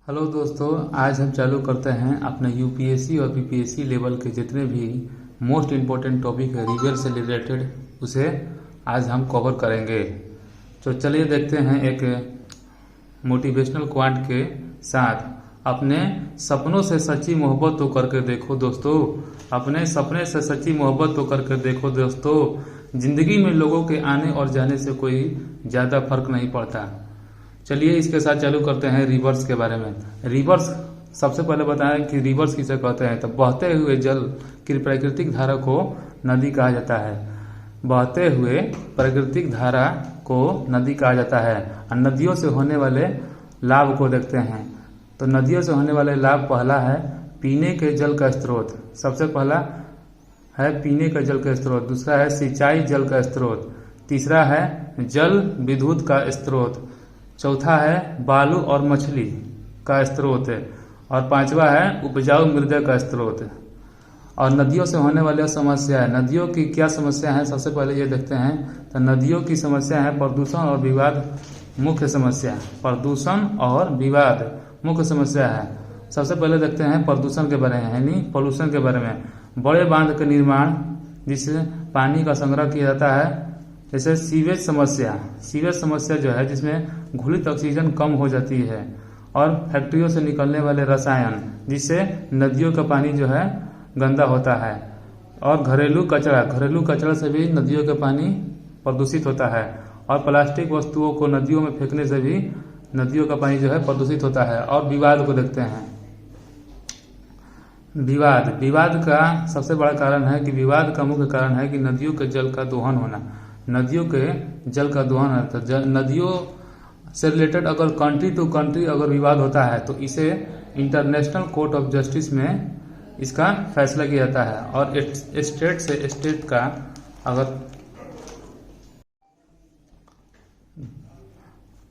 Hello दोस्तों, आज हम चालू करते हैं अपने यूपीएससी और बीपीएससी लेवल के जितने भी मोस्ट इम्पोर्टेंट टॉपिक है रिवर से रिलेटेड, उसे आज हम कवर करेंगे। तो चलिए देखते हैं एक मोटिवेशनल क्वांट के साथ। अपने सपनों से सच्ची मोहब्बत तो करके देखो दोस्तों, अपने सपने से सच्ची मोहब्बत तो करके देखो दोस्तों। जिंदगी में लोगों के आने और जाने से कोई ज़्यादा फर्क नहीं पड़ता। चलिए इसके साथ चालू करते हैं रिवर्स के बारे में। रिवर्स सबसे पहले बताएं कि रिवर्स किसे कहते हैं। तो बहते हुए जल की प्राकृतिक धारा को नदी कहा जाता है। बहते हुए प्राकृतिक धारा को नदी कहा जाता है। और नदियों से होने वाले लाभ को देखते हैं। तो नदियों से होने वाले लाभ, पहला है पीने के जल का स्रोत। सबसे पहला है पीने के जल का स्रोत। दूसरा है सिंचाई जल का स्रोत। तीसरा है जल विद्युत का स्रोत। चौथा है बालू और मछली का स्रोत है। और पांचवा है उपजाऊ मृदा का स्रोत। और नदियों से होने वाली समस्या है। नदियों की क्या समस्या है, सबसे पहले ये देखते हैं। तो नदियों की समस्या है प्रदूषण और विवाद मुख्य समस्या। प्रदूषण और विवाद मुख्य समस्या है। सबसे पहले देखते हैं प्रदूषण के बारे में, यानी पोल्यूशन के बारे में। बड़े बांध के निर्माण जिससे पानी का संग्रह किया जाता है, जैसे सीवेज समस्या। सीवेज समस्या जो है जिसमें घुलित ऑक्सीजन कम हो जाती है। और फैक्ट्रियों से निकलने वाले रसायन जिससे नदियों का पानी जो है गंदा होता है। और घरेलू कचरा से भी नदियों का पानी प्रदूषित होता है। और प्लास्टिक वस्तुओं को नदियों में फेंकने से भी नदियों का पानी जो है प्रदूषित होता है। और विवाद को देखते हैं। विवाद का सबसे बड़ा कारण है कि विवाद का मुख्य कारण है कि नदियों के जल का दोहन होना। नदियों के जल का दोहन है। तो नदियों से रिलेटेड अगर कंट्री टू कंट्री अगर विवाद होता है तो इसे इंटरनेशनल कोर्ट ऑफ जस्टिस में इसका फैसला किया जाता है। और स्टेट से स्टेट का अगर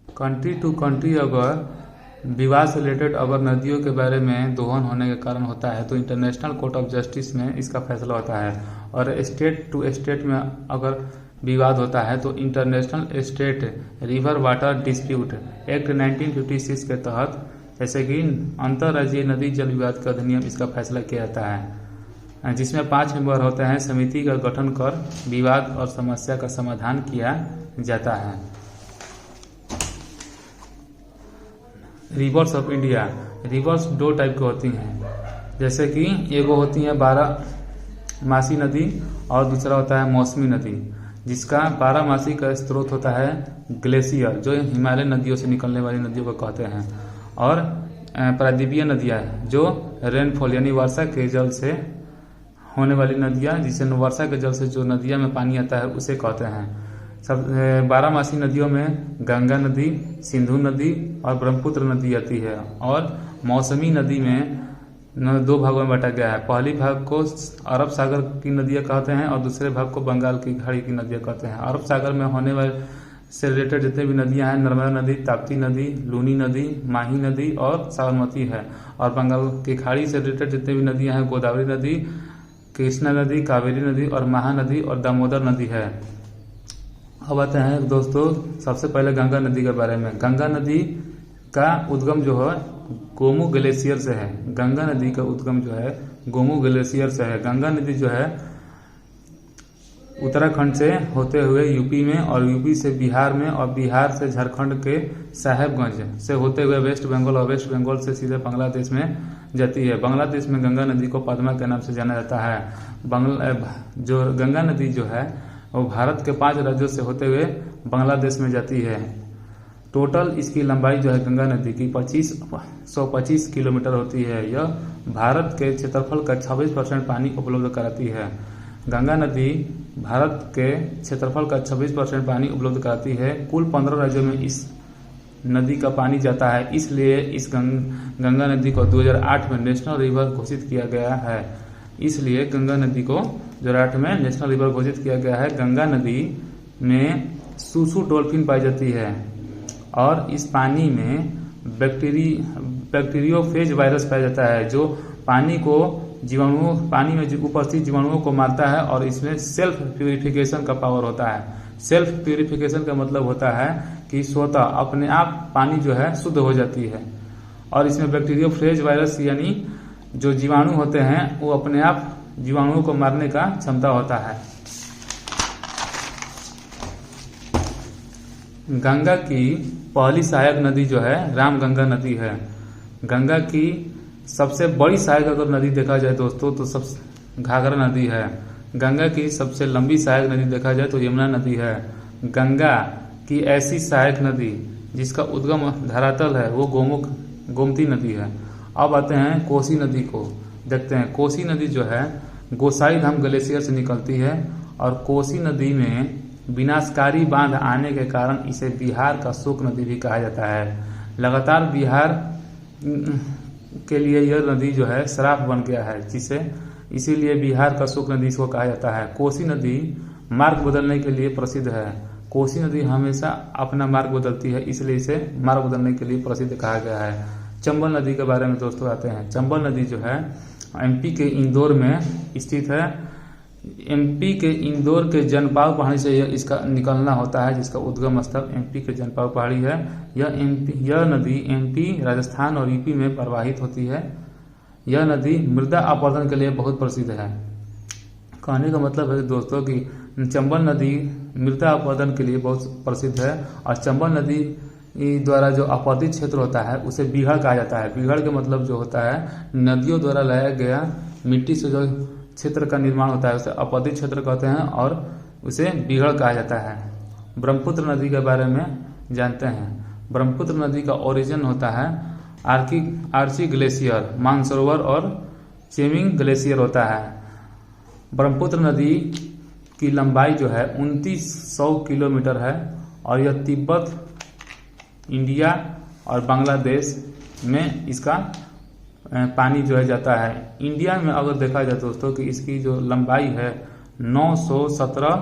कंट्री टू कंट्री अगर विवाद से रिलेटेड अगर नदियों के बारे में दोहन होने के कारण होता है तो इंटरनेशनल कोर्ट ऑफ जस्टिस में इसका फैसला होता है। और स्टेट टू स्टेट में अगर विवाद होता है तो international state river water dispute act 1956 के तहत, जैसे कि अंतर्राज्यीय नदी जल विवाद का अधिनियम, इसका फैसला किया जाता है। जिसमें 5 मेंबर होते हैं। समिति का गठन कर विवाद और समस्या का समाधान किया जाता है। Reverse of India. Reverse 2 type की होती हैं, जैसे कि एगो होती है 12 मासी नदी और दूसरा होता है मौसमी नदी। जिसका 12 मासी का स्रोत होता है ग्लेशियर, जो हिमालय नदियों से निकलने वाली नदियों को कहते हैं। और प्रायद्वीपीय नदियाँ जो रेनफॉल यानी वर्षा के जल से होने वाली नदियाँ, जिसे वर्षा के जल से जो नदियाँ में पानी आता है उसे कहते हैं। सब 12 मासी नदियों में गंगा नदी, सिंधु नदी और ब्रह्मपुत्र नदी आती है। और मौसमी नदी में 2 भागों में बांटा गया है। पहली भाग को अरब सागर की नदियाँ कहते हैं और दूसरे भाग को बंगाल की खाड़ी की नदियाँ कहते हैं। अरब सागर में होने वाले से रिलेटेड जितने भी नदियाँ हैं, नर्मदा नदी, ताप्ती नदी, लूनी नदी, माही नदी और साबरमती है। और बंगाल की खाड़ी से रिलेटेड जितने भी नदियाँ हैं, गोदावरी नदी, कृष्णा नदी, कावेरी नदी और महानदी और दामोदर नदी है। अब आते हैं दोस्तों सबसे पहले गंगा नदी के बारे में। गंगा नदी का उद्गम जो है गोमू ग्लेशियर से है। गंगा नदी का उद्गम जो है गोमू ग्लेशियर से है। गंगा नदी जो है उत्तराखंड से होते हुए यूपी में, और यूपी से बिहार में, और बिहार से झारखंड के साहेबगंज से होते हुए वेस्ट बंगाल, और वेस्ट बंगाल से सीधे बांग्लादेश में जाती है। बांग्लादेश में गंगा नदी को पद्मा के नाम से जाना जाता है। जो गंगा नदी जो है वो भारत के 5 राज्यों से होते हुए बांग्लादेश में जाती है। टोटल इसकी लंबाई जो है गंगा नदी की 125 किलोमीटर होती है। यह भारत के क्षेत्रफल का 26% पानी उपलब्ध कराती है। गंगा नदी भारत के क्षेत्रफल का 26% पानी उपलब्ध कराती है। कुल 15 राज्यों में इस नदी का पानी जाता है। इसलिए इस गंगा नदी को 2008 में नेशनल रिवर घोषित किया गया है। इसलिए गंगा नदी को 2008 में नेशनल रिवर घोषित किया गया है। गंगा नदी में सूसू डॉल्फिन पाई जाती है। और इस पानी में बैक्टीरियोफेज वायरस पाया जाता है, जो पानी में उपस्थित जीवाणुओं को मारता है। और इसमें सेल्फ प्यूरिफिकेशन का पावर होता है। सेल्फ प्यूरिफिकेशन का मतलब होता है कि स्वतः अपने आप पानी जो है शुद्ध हो जाती है। और इसमें बैक्टीरियोफेज वायरस यानी जो जीवाणु होते हैं वो अपने आप जीवाणुओं को मारने का क्षमता होता है। गंगा की पहली सहायक नदी जो है रामगंगा नदी है। गंगा की सबसे बड़ी सहायक अगर नदी देखा जाए दोस्तों तो सब घाघरा नदी है। गंगा की सबसे लंबी सहायक नदी देखा जाए तो यमुना नदी है। गंगा की ऐसी सहायक नदी जिसका उद्गम धरातल है वो गोमती नदी है। अब आते हैं कोसी नदी को देखते हैं। कोसी नदी जो है गोसाई धाम ग्लेशियर से निकलती है और कोसी नदी में विनाशकारी बांध आने के कारण इसे बिहार का शोक नदी भी कहा जाता है। लगातार बिहार के लिए यह नदी जो है श्राप बन गया है, जिसे इसीलिए बिहार का शोक नदी इसको कहा जाता है। कोसी नदी मार्ग बदलने के लिए प्रसिद्ध है। कोसी नदी हमेशा अपना मार्ग बदलती है, इसलिए इसे मार्ग बदलने के लिए प्रसिद्ध कहा गया है। चंबल नदी के बारे में दोस्तों आते हैं। चंबल नदी जो है एमपी के इंदौर में स्थित है। एमपी के इंदौर के जनपाव पहाड़ी से इसका निकलना होता है, जिसका उद्गम स्थल एमपी के जनपाव पहाड़ी है। यह नदी एमपी, राजस्थान और यूपी में प्रवाहित होती है। यह नदी मृदा अपरदन के लिए बहुत प्रसिद्ध है। कहने का मतलब है दोस्तों कि चंबल नदी मृदा अपरदन के लिए बहुत प्रसिद्ध है और चंबल नदी द्वारा जो अपरदित क्षेत्र होता है उसे बीहड़ कहा जाता है। बीहड़ का मतलब जो होता है नदियों द्वारा लाया गया मिट्टी से जो क्षेत्र का निर्माण होता है उसे अपरदित क्षेत्र कहते हैं और उसे बीहड़ कहा जाता है। ब्रह्मपुत्र नदी के बारे में जानते हैं। ब्रह्मपुत्र नदी का ओरिजिन होता है आर्ची ग्लेशियर, मानसरोवर और चेमिंग ग्लेशियर होता है। ब्रह्मपुत्र नदी की लंबाई जो है 2900 किलोमीटर है और यह तिब्बत, इंडिया और बांग्लादेश में इसका पानी जो है जाता है। इंडिया में अगर देखा जाए दोस्तों कि इसकी जो लंबाई है 917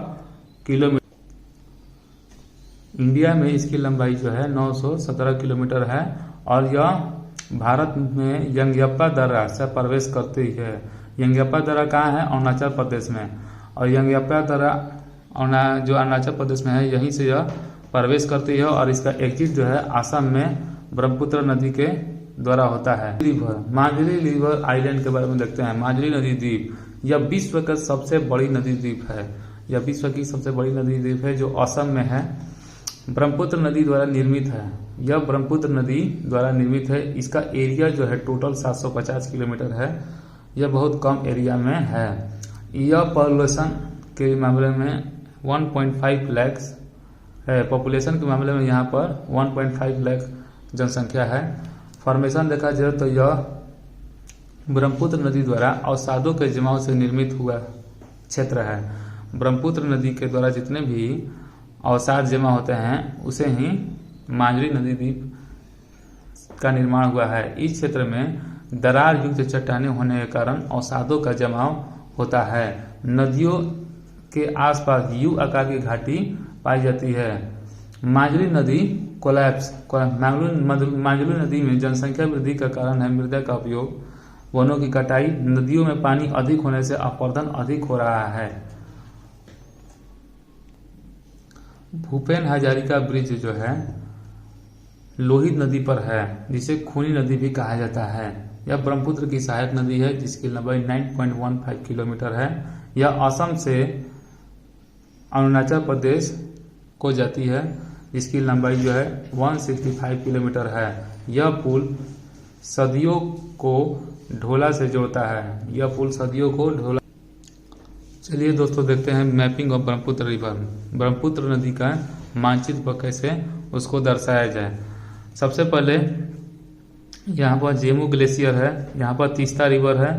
किलोमीटर। इंडिया में इसकी लंबाई जो है 917 किलोमीटर है और यह भारत में यंगयप्पा दर्रा से प्रवेश करती है। यंगयप्पा दर्रा कहाँ है? अरुणाचल प्रदेश में। और यंगयप्पा दर्रा जो अरुणाचल प्रदेश में है यहीं से यह प्रवेश करती है और इसका एग्जिट जो है असम में ब्रह्मपुत्र नदी के द्वारा होता है। माजुली रिवर आइलैंड के बारे में देखते हैं। माजुली नदी द्वीप यह विश्व का सबसे बड़ी नदी द्वीप है। यह विश्व की सबसे बड़ी नदी द्वीप है जो असम में है। ब्रह्मपुत्र नदी द्वारा निर्मित है। यह ब्रह्मपुत्र नदी द्वारा निर्मित है। इसका एरिया जो है टोटल 750 किलोमीटर है। यह बहुत कम एरिया में है। यह पॉपुलेशन के मामले में 1.5 लाख है। पॉपुलेशन के मामले में यहाँ पर 1.5 लाख जनसंख्या है। फॉर्मेशन देखा जाए तो यह ब्रह्मपुत्र नदी द्वारा अवसादों के जमाव से निर्मित हुआ क्षेत्र है। ब्रह्मपुत्र नदी के द्वारा जितने भी अवसाद जमा होते हैं उसे ही माजुली नदी द्वीप का निर्माण हुआ है। इस क्षेत्र में दरार युक्त चट्टानें होने के कारण अवसादों का जमाव होता है। नदियों के आसपास यू आकार की घाटी पाई जाती है। माजुली नदी कोलैप्स। माजुली नदी में जनसंख्या वृद्धि का कारण है मृदा का उपयोग, वनों की कटाई, नदियों में पानी अधिक होने से अपरदन अधिक हो रहा है। भूपेन हजारिका ब्रिज जो है लोहित नदी पर है, जिसे खूनी नदी भी कहा जाता है। यह ब्रह्मपुत्र की सहायक नदी है जिसकी लंबाई 9.15 किलोमीटर है। यह असम से अरुणाचल प्रदेश को जाती है जिसकी लंबाई जो है 165 किलोमीटर है। यह पुल सदियों को ढोला से जोड़ता है। यह पुल सदियों को ढोला। चलिए दोस्तों देखते हैं mapping of Brahmaputra river. Brahmaputra नदी का मानचित्र पर कैसे उसको दर्शाया जाए। सबसे पहले यहाँ पर जेमू ग्लेशियर है, यहाँ पर तीस्ता रिवर है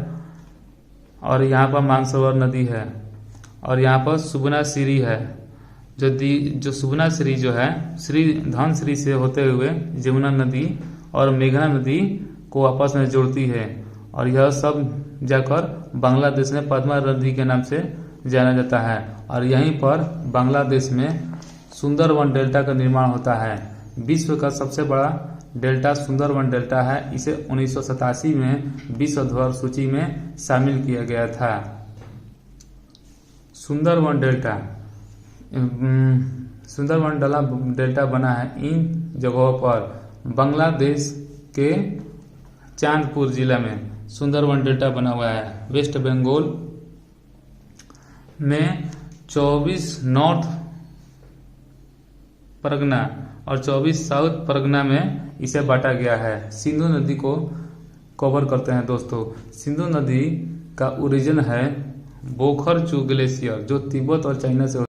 और यहाँ पर मानसरोवर नदी है और यहाँ पर सुबनासिरी है। जो सुबनासिरी जो है श्री धनसिरी से होते हुए जमुना नदी और मेघना नदी को आपस में जोड़ती है और यह सब जाकर बांग्लादेश में पद्मा नदी के नाम से जाना जाता है। और यहीं पर बांग्लादेश में सुंदरवन डेल्टा का निर्माण होता है। विश्व का सबसे बड़ा डेल्टा सुंदरवन डेल्टा है। इसे 1987 में विश्व धरोहर सूची में शामिल किया गया था। सुंदरवन डेल्टा बना है इन जगहों पर बांग्लादेश के चांदपुर जिला में सुंदरवन डेल्टा बना हुआ है। वेस्ट बंगाल में 24 नॉर्थ परगना और 24 साउथ परगना में इसे बांटा गया है। सिंधु नदी को कवर करते हैं दोस्तों। सिंधु नदी का ओरिजिन है बोखर चू ग्लेशियर, जो तिब्बत और चाइना से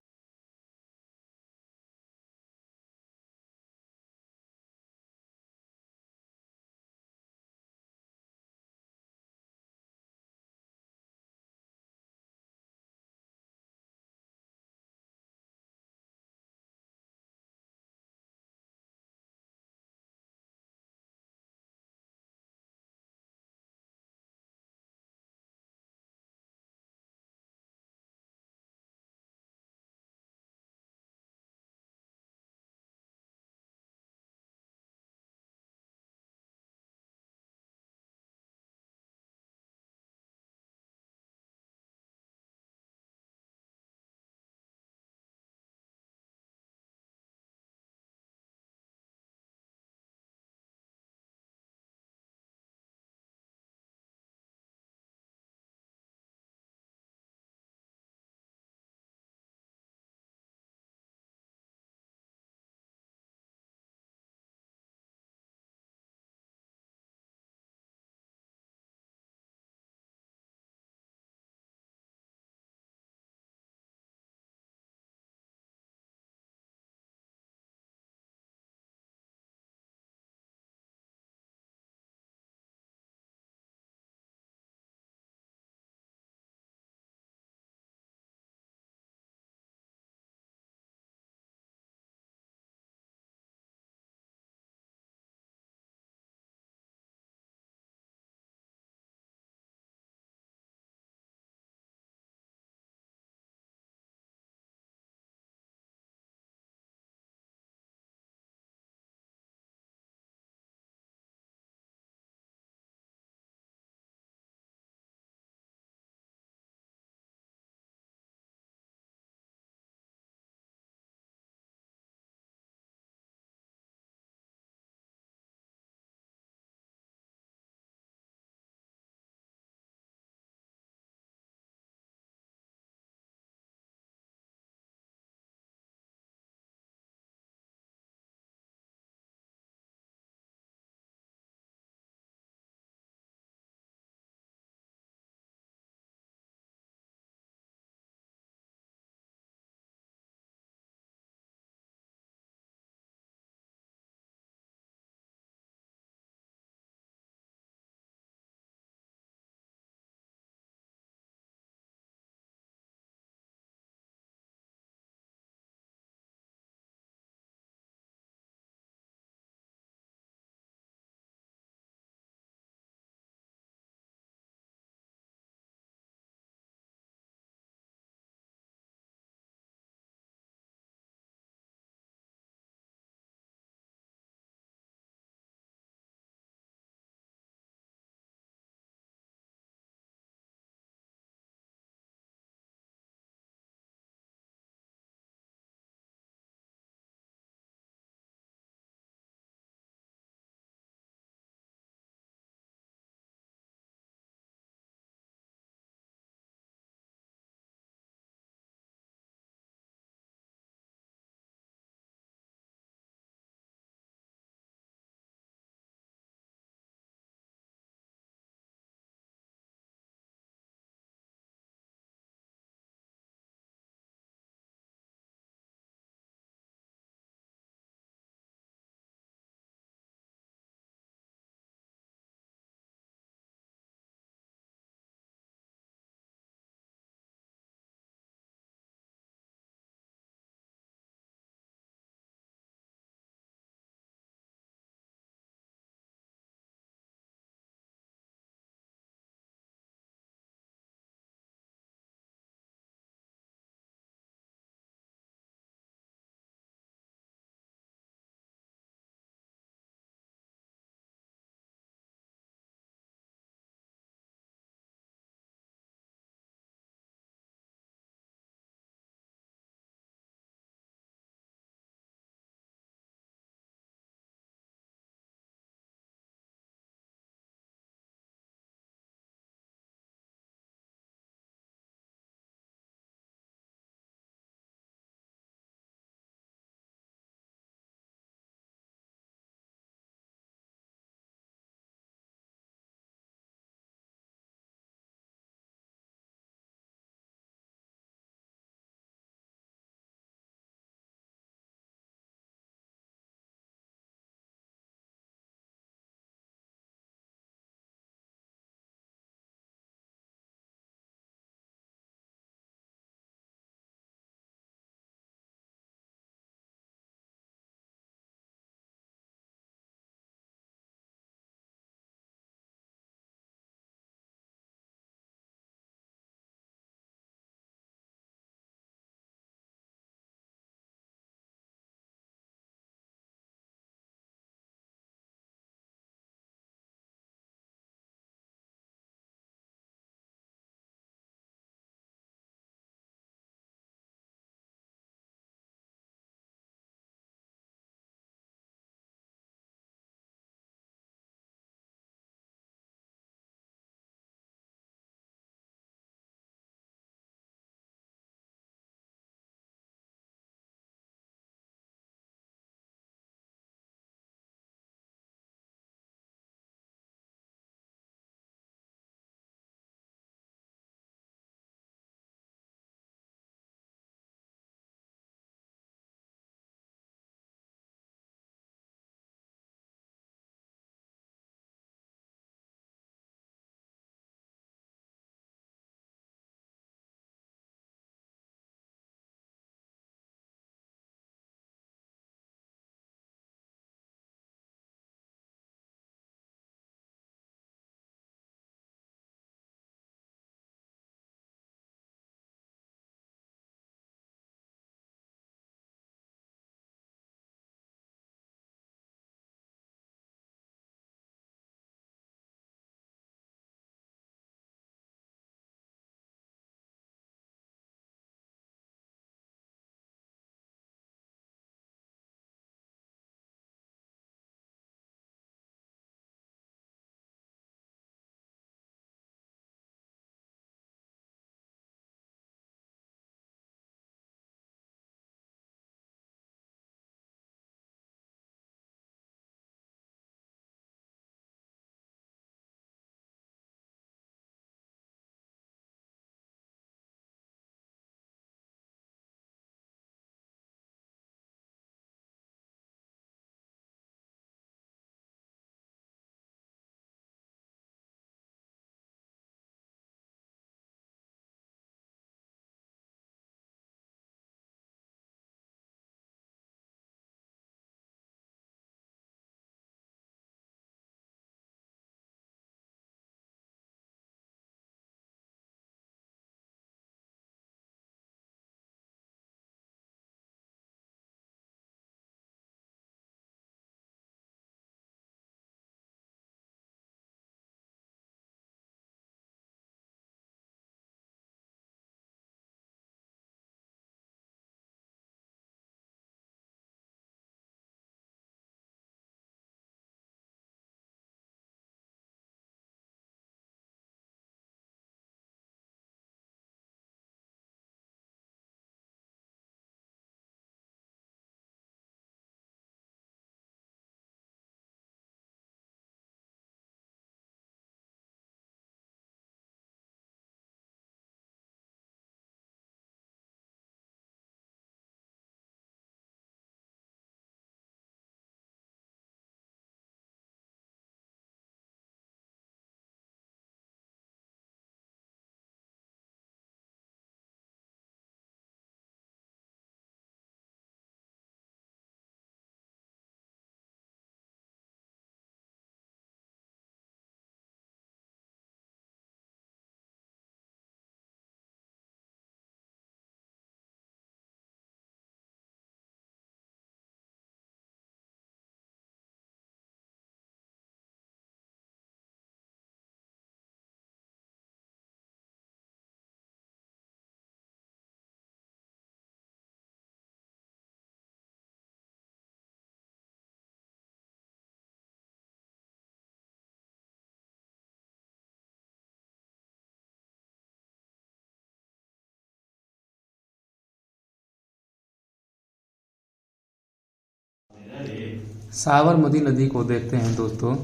साबरमती नदी को देखते हैं दोस्तों।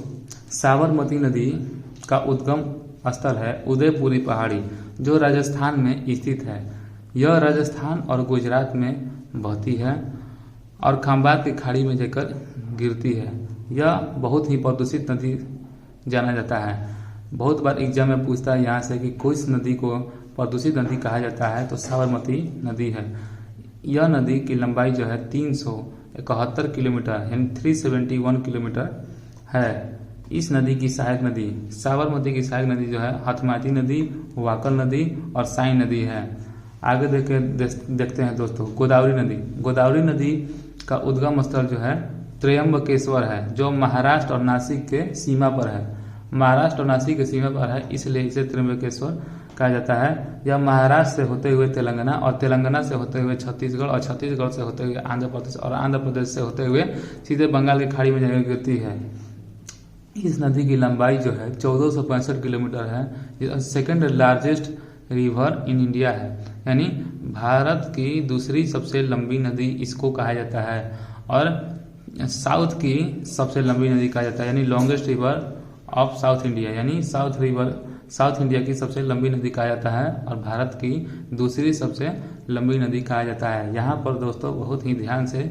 साबरमती नदी का उद्गम स्थल है उदयपुरी पहाड़ी, जो राजस्थान में स्थित है। यह राजस्थान और गुजरात में बहती है और खंबात की खाड़ी में जाकर गिरती है। यह बहुत ही प्रदूषित नदी जाना जाता है। बहुत बार एग्जाम में पूछता है यहाँ से कि किस नदी को प्रदूषित नदी कहा जाता है, तो साबरमती नदी है। यह नदी की लंबाई जो है 371 किलोमीटर यानी 371 किलोमीटर है। इस नदी की सहायक नदी, साबरमती की सहायक नदी जो है हथमाती नदी, वाकल नदी और साई नदी है। आगे देखते हैं दोस्तों गोदावरी नदी। गोदावरी नदी का उद्गम स्थल जो है त्र्यंबकेश्वर है, जो महाराष्ट्र और नासिक के सीमा पर है। महाराष्ट्र और नासिक के सीमा पर है, इसलिए इसे त्र्यंबकेश्वर कहा जाता है। यह महाराष्ट्र से होते हुए तेलंगाना और तेलंगाना से होते हुए छत्तीसगढ़ और छत्तीसगढ़ से होते हुए आंध्र प्रदेश और आंध्र प्रदेश से होते हुए सीधे बंगाल की खाड़ी में जाकर गिरती है। इस नदी की लंबाई जो है 1465 किलोमीटर है। यह second largest river in India है, यानी भारत की दूसरी सबसे लंबी नदी इसको कहा जाता है और साउथ की सबसे लंबी नदी कहा जाता है, यानी longest river of south India, यानी साउथ इंडिया की सबसे लंबी नदी कहा जाता है और भारत की दूसरी सबसे लंबी नदी कहा जाता है। यहाँ पर दोस्तों बहुत ही ध्यान से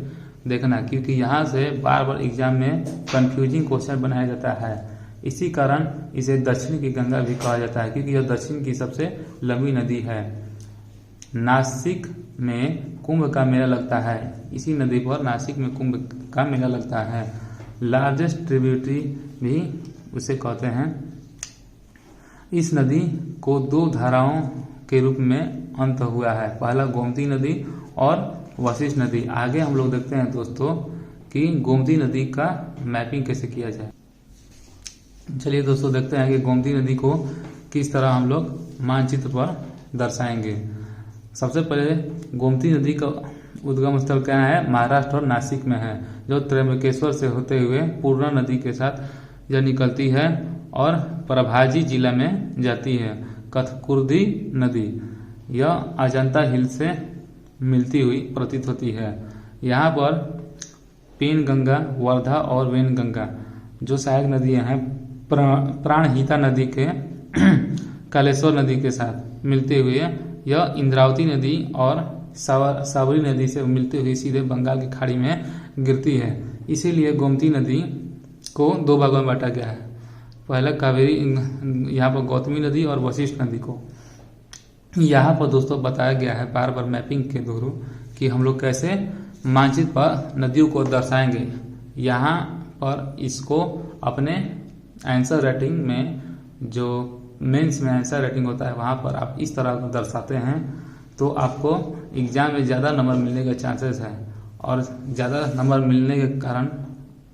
देखना, क्योंकि यहाँ से बार बार एग्जाम में कंफ्यूजिंग क्वेश्चन बनाया जाता है। इसी कारण इसे दक्षिण की गंगा भी कहा जाता है, क्योंकि यह दक्षिण की सबसे लंबी नदी है। नासिक में कुंभ का मेला लगता है। इसी नदी पर नासिक में कुंभ का मेला लगता है। लार्जेस्ट ट्रिब्यूटरी भी उसे कहते हैं। इस नदी को दो धाराओं के रूप में अंत हुआ है, पहला गोमती नदी और वशिष्ठ नदी। आगे हम लोग देखते हैं दोस्तों कि गोमती नदी का मैपिंग कैसे किया जाए। चलिए दोस्तों देखते हैं कि गोमती नदी को किस तरह हम लोग मानचित्र पर दर्शाएंगे। सबसे पहले गोमती नदी का उद्गम स्थल क्या है, महाराष्ट्र और नासिक में है, जो त्र्यंबकेश्वर से होते हुए पूर्णा नदी के साथ यह निकलती है और प्रभाजी जिला में जाती है। कथकुर्दी नदी यह अजंता हिल से मिलती हुई प्रतीत होती है। यहाँ पर पेनगंगा, वर्धा और वेनगंगा जो सहायक नदियां हैं प्राणहिता नदी के कालेश्वर नदी के साथ मिलते हुए यह इंद्रावती नदी और साबरी नदी से मिलते हुए सीधे बंगाल की खाड़ी में गिरती है। इसीलिए गोमती नदी को दो भागों में बांटा गया है, पहला कावेरी, यहाँ पर गौतमी नदी और वशिष्ठ नदी को। यहाँ पर दोस्तों बताया गया है बार बार मैपिंग के थ्रू कि हम लोग कैसे मानचित्र पर नदियों को दर्शाएंगे। यहाँ पर इसको अपने आंसर राइटिंग में, जो मेंस में आंसर राइटिंग होता है, वहाँ पर आप इस तरह को दर्शाते हैं तो आपको एग्जाम में ज़्यादा नंबर मिलने के चांसेस है। और ज़्यादा नंबर मिलने के कारण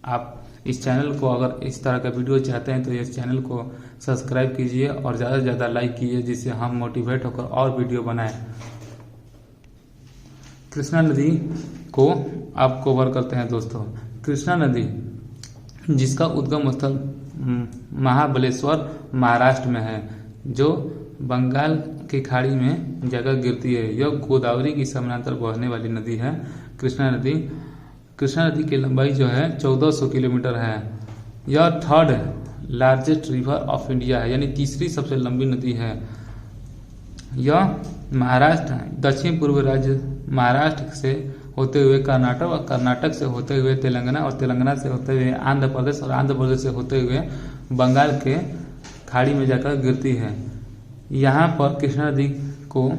आप इस चैनल को, अगर इस तरह का वीडियो चाहते हैं तो इस चैनल को सब्सक्राइब कीजिए और ज़्यादा से ज़्यादा लाइक कीजिए, जिससे हम मोटिवेट होकर और वीडियो बनाएं। कृष्णा नदी को आप कवर करते हैं दोस्तों। कृष्णा नदी जिसका उद्गम स्थल महाबलेश्वर महाराष्ट्र में है, जो बंगाल की खाड़ी में जाकर गिरती है। यह गोदावरी की समानांतर बहने वाली नदी है कृष्णा नदी। कृष्णा नदी की लंबाई जो है 1400 किलोमीटर है। यह third largest river of India है, यानी तीसरी सबसे लंबी नदी है। यह महाराष्ट्र, दक्षिण पूर्व राज्य महाराष्ट्र से होते हुए कर्नाटक और कर्नाटक से होते हुए तेलंगाना और तेलंगाना से होते हुए आंध्र प्रदेश और आंध्र प्रदेश से होते हुए बंगाल के खाड़ी में जाकर गिरती है। यहाँ पर कृष्णा नदी को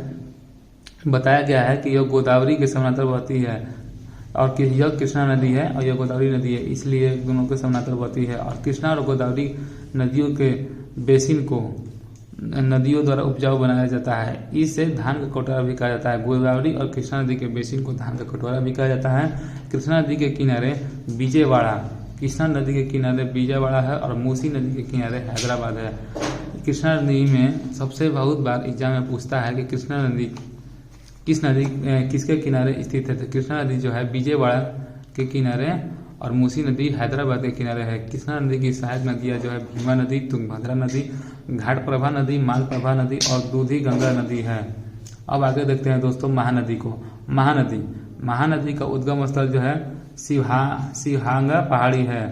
बताया गया है कि यह गोदावरी के समानांतर बहती है और कि यह कृष्णा नदी है और यह गोदावरी नदी है, इसलिए दोनों के समानांतर बहती है। और कृष्णा और गोदावरी नदियों के बेसिन को नदियों द्वारा उपजाऊ बनाया जाता है। इसे धान का कटोरा भी कहा जाता है। गोदावरी और कृष्णा नदी के बेसिन को धान का कटोरा भी कहा जाता है। कृष्णा नदी के किनारे विजयवाड़ा, कृष्णा नदी के किनारे विजयवाड़ा है और मूसी नदी के किनारे हैदराबाद है। कृष्णा नदी में सबसे बहुत बार एग्जाम में पूछता है कि कृष्णा नदी किसके किनारे स्थित है। तो कृष्णा नदी जो है विजयवाड़ा के किनारे और मूसी नदी हैदराबाद के किनारे है। कृष्णा नदी की सहायक नदियां जो है भीमा नदी, तुंगभद्रा नदी, घाटप्रभा नदी, मालप्रभा नदी और दूधी गंगा नदी है। अब आगे देखते हैं दोस्तों महानदी को। महानदी का उद्गम स्थल जो है शिवहांगा पहाड़ी है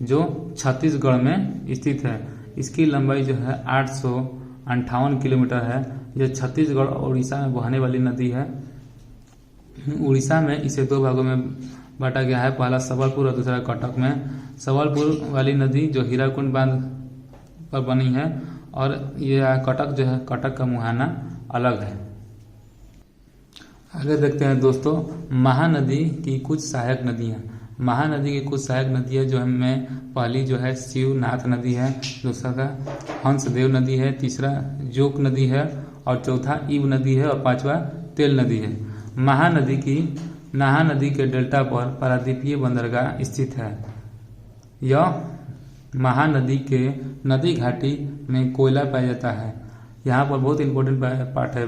जो छत्तीसगढ़ में स्थित है। इसकी लंबाई जो है 858 किलोमीटर है। यह छत्तीसगढ़ और उड़ीसा में बहने वाली नदी है। उड़ीसा में इसे दो भागों में बांटा गया है, पहला सबलपुर और दूसरा कटक में। सबलपुर वाली नदी जो हीराकुंड बांध पर बनी है और यह कटक जो है, कटक का मुहाना अलग है। आगे देखते हैं दोस्तों महानदी की कुछ सहायक नदियां। महानदी की कुछ सहायक नदियां जो हमें पहली जो है शिवनाथ नदी है, दूसरा का हंसदेव नदी है, तीसरा जोक नदी है और चौथा ईव नदी है और पांचवा तेल नदी है। नाहा नदी के डेल्टा पर पारादीपीय बंदरगाह स्थित है। यह महानदी के नदी घाटी में कोयला पाया जाता है। यहाँ पर बहुत इंपॉर्टेंट पार्ट है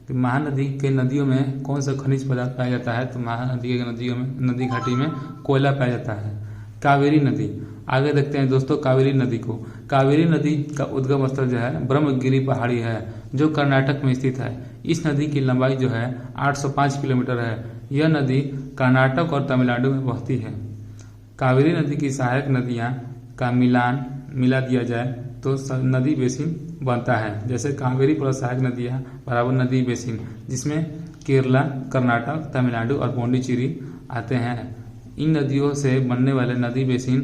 कि महानदी के नदियों में कौन सा खनिज पदार्थ पाया जाता है। तो महानदी के नदियों में, नदी घाटी में कोयला पाया जाता है। कावेरी नदी, आगे देखते हैं दोस्तों कावेरी नदी को। कावेरी नदी का उद्गम स्थल जो है ब्रह्मगिरी पहाड़ी है जो कर्नाटक में स्थित है। इस नदी की लंबाई जो है 805 किलोमीटर है। यह नदी कर्नाटक और तमिलनाडु में बहती है। कावेरी नदी की सहायक नदियां का मिला दिया जाए तो नदी बेसिन बनता है। जैसे कावेरी प्लस सहायक नदियां बराबर नदी बेसिन, जिसमें केरला, कर्नाटक, तमिलनाडु और पौंडीचेरी आते हैं। इन नदियों से बनने वाले नदी बेसिन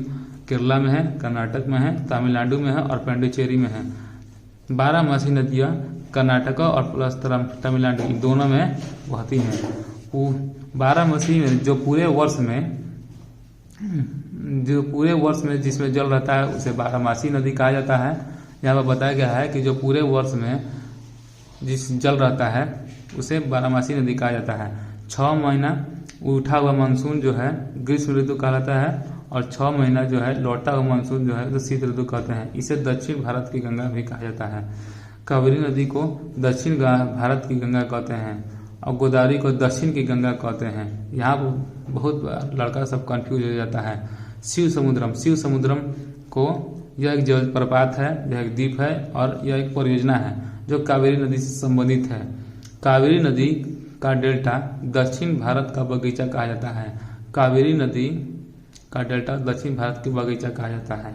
केरला में है, कर्नाटक में है, तमिलनाडु में है और पौंडीचेरी में है। 12 नदियां कर्नाटक और प्लस तमिलनाडु इन दोनों में बहती हैं। 12 में जो पूरे वर्ष में जिसमें जल रहता है उसे 12मासी नदी कहा जाता है। यहाँ पर बताया गया है कि जो पूरे वर्ष में जिस जल रहता है उसे 12मासी नदी कहा जाता है। 6 महीना उठा हुआ मानसून जो है ग्रीष्म ऋतु कहलाता है और 6 महीना जो है लौटता हुआ मानसून जो है तो शीत ऋतु कहते हैं। इसे दक्षिण भारत की गंगा भी कहा जाता है। कावेरी नदी को दक्षिण भारत की गंगा कहते हैं और गोदावरी को दक्षिण की गंगा कहते हैं। यहाँ बहुत लड़का सब कंफ्यूज हो जाता है। शिव समुद्रम को यह एक जलप्रपात है, यह एक द्वीप है और यह एक परियोजना है जो कावेरी नदी से संबंधित है। कावेरी नदी का डेल्टा दक्षिण भारत का बगीचा कहा जाता है। कावेरी नदी का डेल्टा दक्षिण भारत के बगीचा कहा जाता है।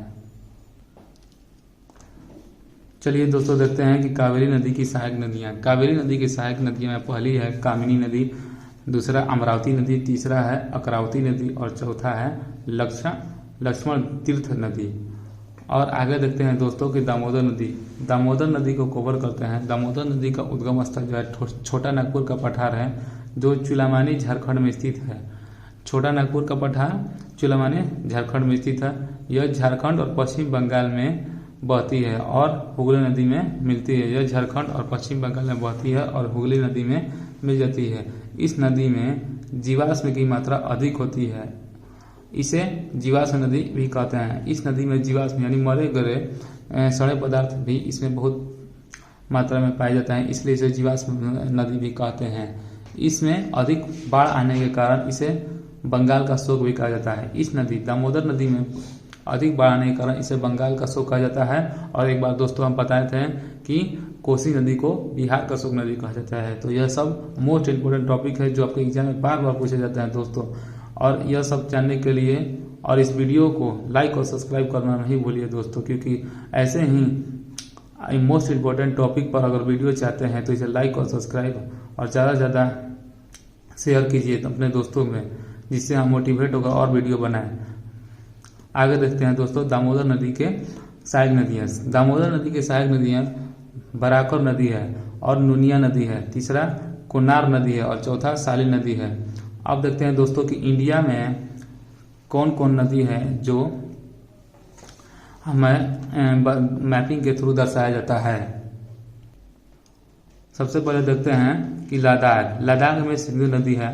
चलिए दोस्तों देखते हैं कि कावेरी नदी की सहायक नदियां। कावेरी नदी की सहायक नदियों में पहली है कामिनी नदी, दूसरा अमरावती नदी, तीसरा है अकरावती नदी और चौथा है लक्ष्मण तीर्थ नदी। और आगे देखते हैं दोस्तों कि दामोदर नदी को कवर करते हैं। दामोदर नदी का उद्गम स्थल जो है छोटा नागपुर का पठार है जो चुलामानी झारखंड में स्थित है। छोटा नागपुर का पठार चुलामानी झारखंड में स्थित है। यह झारखंड और पश्चिम बंगाल में बहती है और हुगली नदी में मिलती है। यह झारखंड और पश्चिम बंगाल में बहती है और हुगली नदी में मिल जाती है। इस नदी में जीवाश्म की मात्रा अधिक होती है, इसे जीवाश्म नदी भी कहते हैं। इस नदी में जीवाश्म यानी मरे गले सड़े पदार्थ भी इसमें बहुत मात्रा में पाए जाते हैं, इसलिए इसे जीवाश्म नदी भी कहते हैं। इसमें अधिक बाढ़ आने के कारण इसे बंगाल का शोक भी कहा जाता है। इस नदी दामोदर नदी में अधिक बाढ़ आने के कारण इसे बंगाल का शोक कहा जाता है। और एक बार दोस्तों हम बताए थे कि कोसी नदी को बिहार का शोक नदी कहा जाता है। तो यह सब मोस्ट इम्पोर्टेंट टॉपिक है जो आपके एग्जाम में बार बार पूछे जाते हैं दोस्तों। और यह सब जानने के लिए और इस वीडियो को लाइक और सब्सक्राइब करना नहीं भूलिए दोस्तों, क्योंकि ऐसे ही मोस्ट इम्पोर्टेंट टॉपिक पर अगर वीडियो चाहते हैं तो इसे लाइक और सब्सक्राइब और ज़्यादा से ज़्यादा शेयर कीजिए अपने दोस्तों में, जिससे हम मोटिवेट होकर और वीडियो बनाएं। आगे देखते हैं दोस्तों दामोदर नदी के सहायक नदियाँ। दामोदर नदी के सहायक नदियाँ बराकर नदी है और नुनिया नदी है, तीसरा कोनार नदी है और चौथा साली नदी है। अब देखते हैं दोस्तों कि इंडिया में कौन कौन नदी है जो हमें मैपिंग के थ्रू दर्शाया जाता है। सबसे पहले देखते हैं कि लद्दाख में सिंधु नदी है,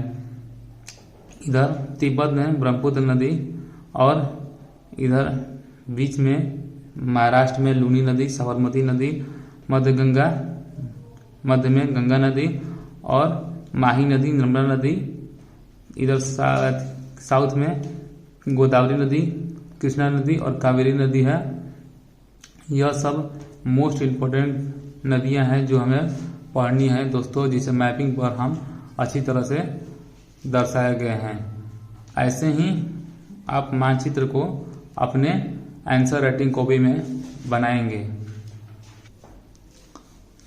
इधर तिब्बत में ब्रह्मपुत्र नदी और इधर बीच में महाराष्ट्र में लूनी नदी, साबरमती नदी, मध्य में गंगा नदी और माही नदी, नर्मदा नदी। इधर साउथ में गोदावरी नदी, कृष्णा नदी और कावेरी नदी है। यह सब मोस्ट इम्पोर्टेंट नदियां हैं जो हमें पढ़नी है दोस्तों, जिसे मैपिंग पर हम अच्छी तरह से दर्शाए गए हैं। ऐसे ही आप मानचित्र को अपने आंसर राइटिंग कॉपी में बनाएंगे।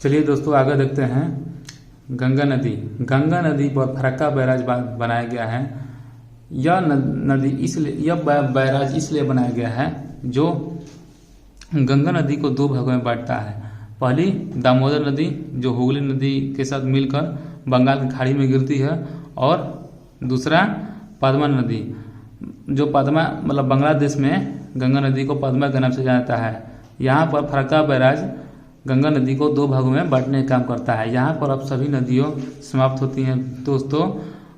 चलिए दोस्तों आगे देखते हैं। गंगा नदी पर फरक्का बैराज बनाया गया है। यह बैराज इसलिए बनाया गया है जो गंगा नदी को दो भागों में बांटता है। पहली दामोदर नदी जो हुगली नदी के साथ मिलकर बंगाल की खाड़ी में गिरती है, और दूसरा पद्मा नदी जो मतलब बांग्लादेश में गंगा नदी को पद्मा के नाम से जाना जाता है। यहाँ पर फरक्का बैराज गंगा नदी को दो भागों में बांटने का काम करता है। यहाँ पर अब सभी नदियों समाप्त होती हैं दोस्तों,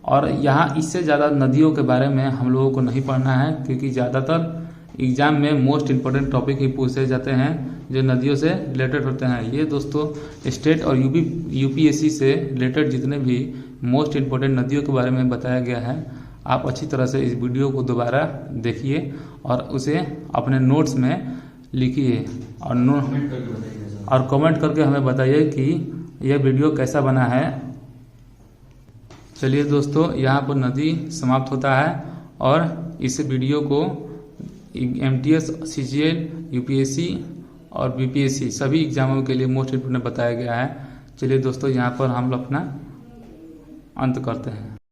और यहाँ इससे ज़्यादा नदियों के बारे में हम लोगों को नहीं पढ़ना है, क्योंकि ज़्यादातर एग्जाम में मोस्ट इम्पोर्टेंट टॉपिक ही पूछे जाते हैं जो नदियों से रिलेटेड होते हैं। ये दोस्तों स्टेट और यूपीएससी से रिलेटेड जितने भी मोस्ट इम्पोर्टेंट नदियों के बारे में बताया गया है, आप अच्छी तरह से इस वीडियो को दोबारा देखिए और उसे अपने नोट्स में लिखिए और कमेंट करके हमें बताइए कि यह वीडियो कैसा बना है। चलिए दोस्तों, यहाँ पर नदी समाप्त होता है और इस वीडियो को MTS, CGL, UPSC और BPSC सभी एग्जामों के लिए मोस्ट इम्पोर्टेंट बताया गया है। चलिए दोस्तों, यहाँ पर हम अपना अंत करते हैं।